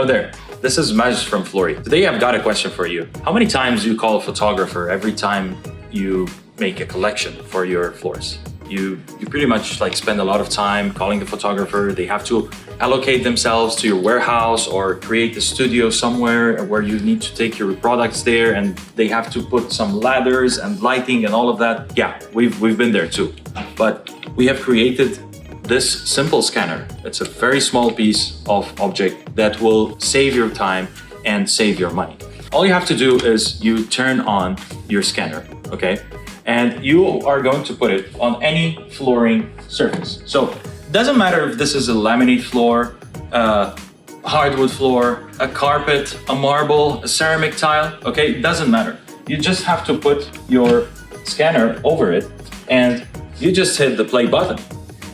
Hello there. This is Maj from Floori. Today I've got a question for you. How many times do you call a photographer every time you make a collection for your floors? You pretty much like spend a lot of time calling the photographer. They have to allocate themselves to your warehouse or create a studio somewhere where you need to take your products there, and they have to put some ladders and lighting and all of that. Yeah, we've been there too. But we have created this simple scanner. It's a very small piece of object that will save your time and save your money. All you have to do is you turn on your scanner, okay? And you are going to put it on any flooring surface. So it doesn't matter if this is a laminate floor, a hardwood floor, a carpet, a marble, a ceramic tile, okay? It doesn't matter. You just have to put your scanner over it and you just hit the play button.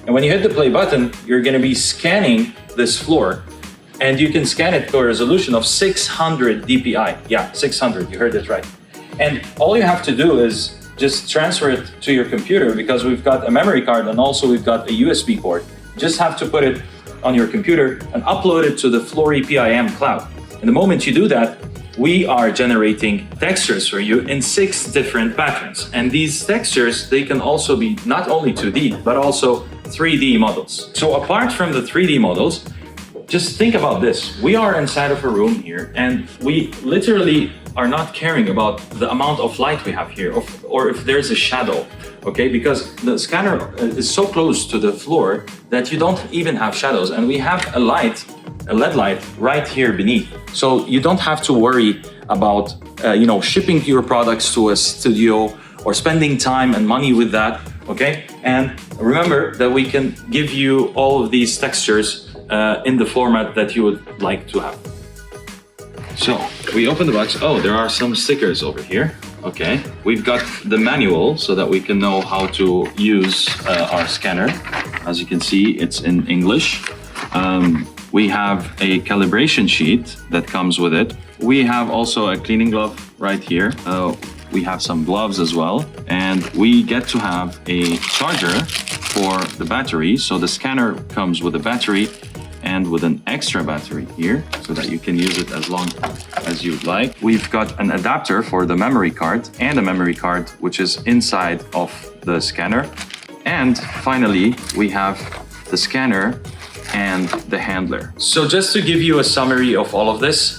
And when you hit the play button, you're gonna be scanning this floor, and you can scan it to a resolution of 600 dpi. Yeah, 600, you heard it right. And all you have to do is just transfer it to your computer, because we've got a memory card and also we've got a USB port. You just have to put it on your computer and upload it to the Floori PIM cloud. And the moment you do that, we are generating textures for you in 6 different patterns. And these textures, they can also be not only 2D, but also 3D models. So apart from the 3D models, just think about this. We are inside of a room here, and we literally are not caring about the amount of light we have here, or if there's a shadow, okay? Because the scanner is so close to the floor that you don't even have shadows, and we have a light, a LED light right here beneath. So you don't have to worry about shipping your products to a studio or spending time and money with that, okay? And remember that we can give you all of these textures in the format that you would like to have. So we open the box. Oh, there are some stickers over here. Okay, we've got the manual so that we can know how to use our scanner. As you can see, it's in English. We have a calibration sheet that comes with it. We have also a cleaning glove right here. We have some gloves as well. And we get to have a charger for the battery. So the scanner comes with a battery and with an extra battery here so that you can use it as long as you'd like. We've got an adapter for the memory card and a memory card which is inside of the scanner. And finally, we have the scanner and the handler. So just to give you a summary of all of this,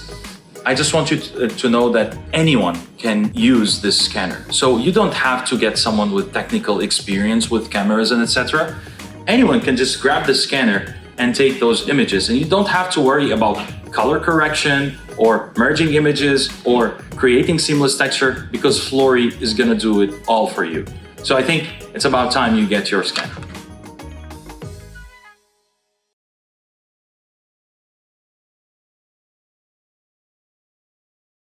I just want you to know that anyone can use this scanner. So you don't have to get someone with technical experience with cameras and etc. Anyone can just grab the scanner and take those images, and you don't have to worry about color correction or merging images or creating seamless texture, because Floori is gonna do it all for you. So I think it's about time you get your scanner.